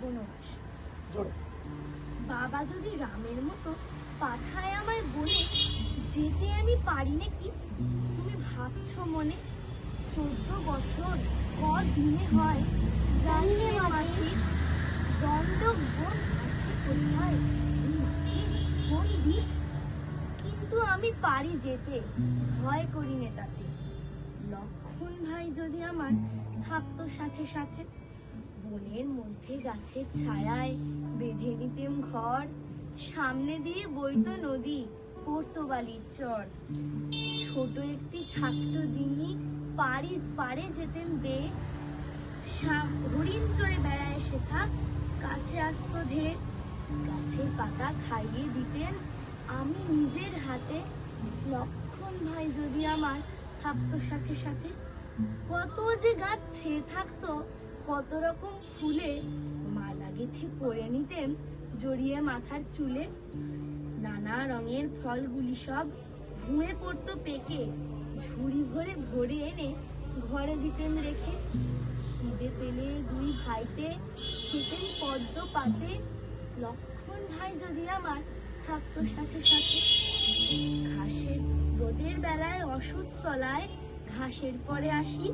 এখনো আসে। বাবা যদি রামের মতো পাঠায় আমায় বলে যেতে আমি পারি নাকি? তুমি ভাবছো মনে 14 বছর কদিনে হয় জানি রে মাটির দণ্ডক বন আছে কোথায় কোন দিক, কিন্তু আমি পারি যেতে, ভয় করি নে তাতে। লক্ষণ ভাই যদি আমার থাকতো সাথে সাথে, বনের মধ্যে গাছের ছায়ায় বেঁধে নিতেম ঘর, সামনে দিয়ে বইতো নদী, পড়তো বালির চর। ছোট একটি থাকতো দিনই পারে যেতেন বে, হরিণ চড়ে বেড়ায় সেথা, কাছে আসতো ধেয়ে, গাছের পাতা খাইয়ে দিতেন আমি নিজের হাতে। লক্ষণ ভাই যদি আমার থাকতো সাথে সাথে, কত যে গাছ ছেয়ে থাকতো, কত রকম ফুলে মালা গেঁথে পরে নিতেন জড়িয়ে মাথার চুলে। নানা রঙের ফলগুলি সব ধুয়ে পড়তো পেকে, ঝুড়ি ভরে ভরে এনে ঘরে দিতেন রেখে। খিদে পেলে দুই ভাইতে খেতেন পদ্ম পাতে, লক্ষণ ভাই যদি আমার থাকতো সাথে সাথে। ঘাসের রোদের বেলায় অসুখ তলায় ঘাসের পরে আসি,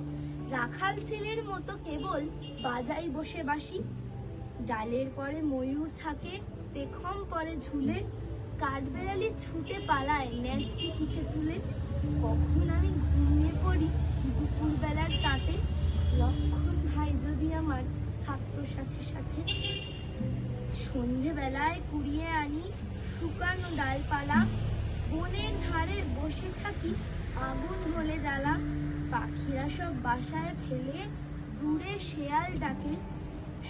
রাখাল ছেলের মতো কেবল বাজাই বসে বাসি। ডালের পরে ময়ূর থাকে পেখম পরে ঝুলে, কাঠবেড়ালি ছুটে পালায় ন্যাচটি পিঠে তুলে। কখন আমি ঘুমিয়ে পড়ি দুপুর বেলার তাতে, লক্ষণ ভাই যদি আমার থাকতো সাথে সাথে। সন্ধে বেলায় কুড়িয়ে আনি শুকানো ডালপালা, বনের ধারে বসে থাকি আগুন হলে জ্বালা। পাখিরা সব বাসায় ফেলে দূরে শেয়াল ডাকে,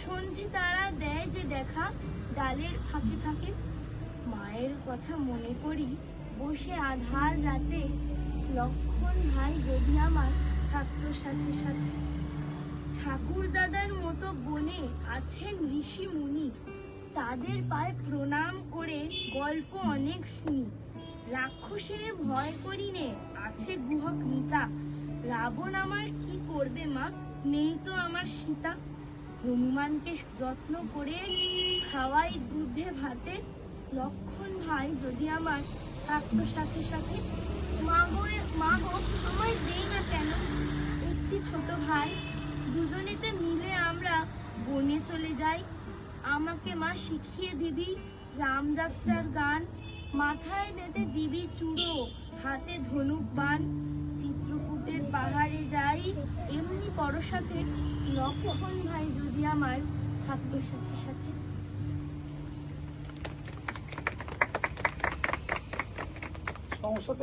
সন্ধে তারা দেয় যে দেখা ডালের ফাঁকে ফাঁকে। মায়ের কথা মনে করি বসে আধার রাতে, লক্ষণ ভাই যদি আমার থাকতো সাথে সাথে। ঠাকুর দাদার মতো বনে আছেন ঋষি মুনি, তাদের পায়ে প্রণাম করে গল্প অনেক শুনি। রাক্ষসেরে ভয় করি নে আছে গুহক নিতা, রাবণ আমার কি করবে মা নেই তো আমার সীতা। হনুমানকে যত্ন করে খাওয়াই দুধে ভাতে, লক্ষণ ভাই যদি আমার থাকতো সাথে সাথে। মা গো আমায় দেই না কেন একটি ছোট ভাই, দুজনেতে মিলে আমরা বনে চলে যাই। আমাকে মা শিখিয়ে দিবি রামযাত্রার গান, মাথায় বেঁধে দিবি চূড়ো হাতে ধনুক বান। চিত্রকূটের পাহাড়ে যাই এমনি পরশাতে, লক্ষণ ভাই যদি আমার থাকতো সাথে সাথে।